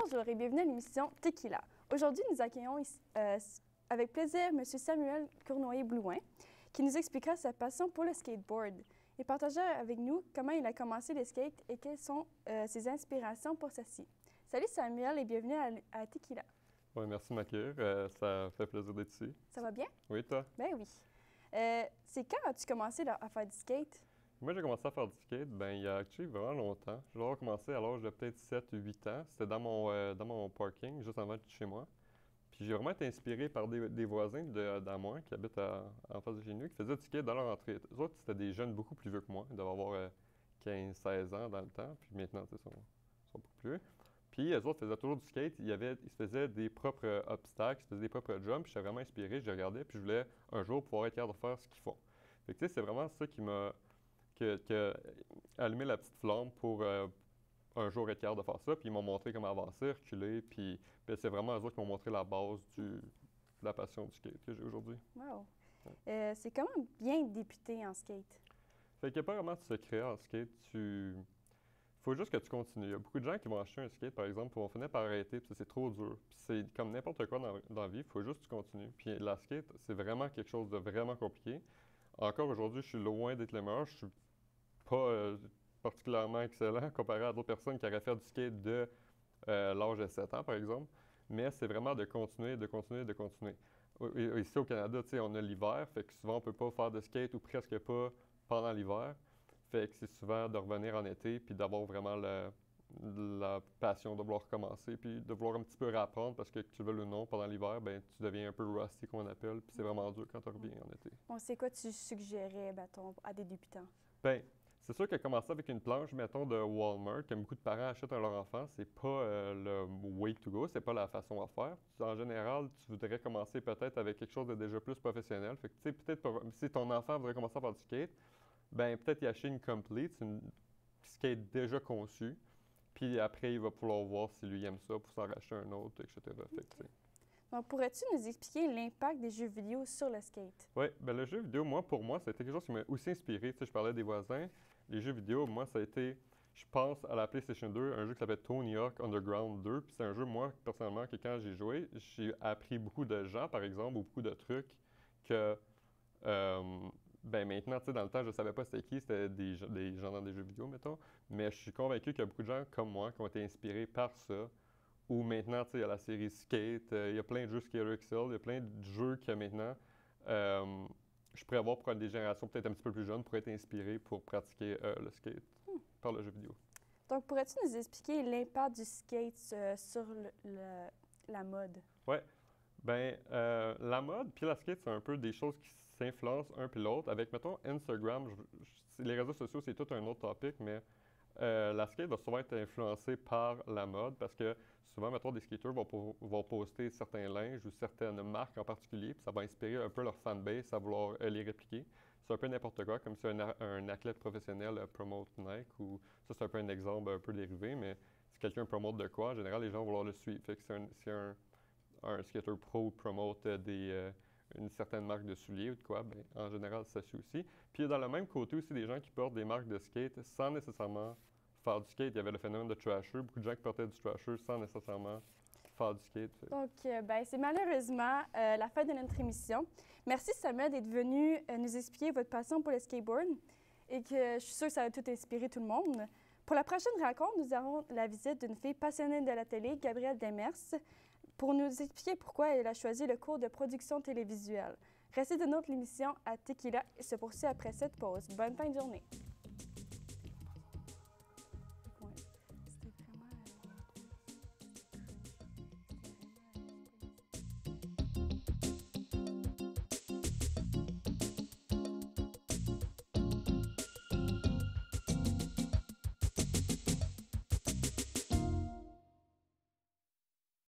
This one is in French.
Bonjour et bienvenue à l'émission Tequila. Aujourd'hui, nous accueillons avec plaisir M. Samuel Cournoyer-Blouin, qui nous expliquera sa passion pour le skateboard et partagera avec nous comment il a commencé le skate et quelles sont ses inspirations pour ceci. Salut Samuel et bienvenue à Tequila. Oui, merci de m'accueillir. Ça fait plaisir d'être ici. Ça va bien? Oui, toi? Ben oui. C'est quand as-tu commencé à faire du skate? Moi, j'ai commencé à faire du skate, il y a vraiment longtemps. Je dois avoir commencé à l'âge de peut-être 7 ou 8 ans. C'était dans mon parking, juste en bas de chez moi. Puis j'ai vraiment été inspiré par des voisins d'à moi qui habitent en face de chez nous, qui faisaient du skate dans leur entrée. Eux autres, c'était des jeunes beaucoup plus vieux que moi. Ils devaient avoir 15-16 ans dans le temps. Puis maintenant, ils sont beaucoup plus vieux. Puis eux autres faisaient toujours du skate. Ils se faisaient des propres obstacles, ils se faisaient des propres jumps. Puis j'étais vraiment inspiré. Je regardais, puis je voulais un jour pouvoir être capable de faire ce qu'ils font. Fait que tu sais, c'est vraiment ça qui m'a allumé la petite flamme pour un jour être capable de faire ça. Puis ils m'ont montré comment avancer, reculer. Puis c'est vraiment eux autres qui m'ont montré la base de la passion du skate que j'ai aujourd'hui. Wow! C'est comment bien débuter en skate? Fait qu'il n'y a pas vraiment de secret en skate. Faut juste que tu continues. Il y a beaucoup de gens qui vont acheter un skate, par exemple, puis vont finir par arrêter, puis c'est trop dur. Puis c'est comme n'importe quoi dans la vie, il faut juste que tu continues. Puis la skate, c'est vraiment quelque chose de vraiment compliqué. Encore aujourd'hui, je suis loin d'être le meilleur. Je suis pas particulièrement excellent comparé à d'autres personnes qui auraient fait du skate de l'âge de 7 ans, par exemple. Mais c'est vraiment de continuer, de continuer, de continuer. Ici au Canada, tu sais, on a l'hiver, fait que souvent on peut pas faire de skate ou presque pas pendant l'hiver. Fait que c'est souvent de revenir en été puis d'avoir vraiment la passion de vouloir recommencer puis de vouloir un petit peu réapprendre parce que tu le veux ou non, pendant l'hiver, tu deviens un peu rusty, qu'on appelle, puis c'est vraiment dur quand tu reviens en été. Bon, c'est quoi tu suggérais, mettons, à des débutants? Bien, c'est sûr que commencer avec une planche, mettons, de Walmart, que beaucoup de parents achètent à leur enfant, c'est pas le way to go, c'est pas la façon à faire. En général, tu voudrais commencer peut-être avec quelque chose de déjà plus professionnel. Fait que, tu sais, peut-être si ton enfant voudrait commencer à faire du skate, peut-être y acheter une complete, c'est une skate déjà conçue. Puis après, il va pouvoir voir si lui aime ça pour s'en racheter un autre, etc. Fait que, donc, pourrais-tu nous expliquer l'impact des jeux vidéo sur le skate? Oui, le jeu vidéo, pour moi, ça a été quelque chose qui m'a aussi inspiré. Tu sais, je parlais des voisins. Les jeux vidéo, moi, ça a été, je pense, à la PlayStation 2, un jeu qui s'appelle Tony Hawk Underground 2. Puis c'est un jeu, moi, personnellement, que quand j'ai joué, j'ai appris beaucoup de gens, par exemple, ou beaucoup de trucs que, maintenant, tu sais, dans le temps, je savais pas c'était qui, c'était des gens dans des jeux vidéo, mettons. Mais je suis convaincu qu'il y a beaucoup de gens comme moi qui ont été inspirés par ça. Ou maintenant, tu sais, il y a la série Skate, il y a plein de jeux Skater XL, il y a plein de jeux que maintenant, je pourrais avoir pour des générations peut-être un petit peu plus jeunes pour être inspiré pour pratiquer le skate par le jeu vidéo. Donc, pourrais-tu nous expliquer l'impact du skate sur la mode? Oui. La mode puis la skate, c'est un peu des choses qui s'influencent un puis l'autre. Avec, mettons, Instagram, les réseaux sociaux, c'est tout un autre topic, mais la skate va souvent être influencée par la mode parce que souvent, mettons, des skateurs vont poster certains linges ou certaines marques en particulier, puis ça va inspirer un peu leur fanbase à vouloir les répliquer. C'est un peu n'importe quoi, comme si un athlète professionnel promote Nike, ou ça, c'est un peu un exemple un peu dérivé, mais si quelqu'un promote de quoi, en général, les gens vont vouloir le suivre. Fait que si un skater pro promote une certaine marque de souliers ou de quoi, en général, ça suit aussi. Puis dans le même côté aussi, des gens qui portent des marques de skate sans nécessairement faire du skate. Il y avait le phénomène de trasher, beaucoup de gens qui portaient du trasher sans nécessairement faire du skate. Donc, c'est malheureusement la fin de notre émission. Merci Samuel d'être venu nous expliquer votre passion pour le skateboard et que je suis sûre que ça va tout inspirer tout le monde. Pour la prochaine rencontre, nous aurons la visite d'une fille passionnée de la télé, Gabrielle Demers, pour nous expliquer pourquoi elle a choisi le cours de production télévisuelle. Restez de notre émission à Tequila et se poursuit après cette pause. Bonne fin de journée!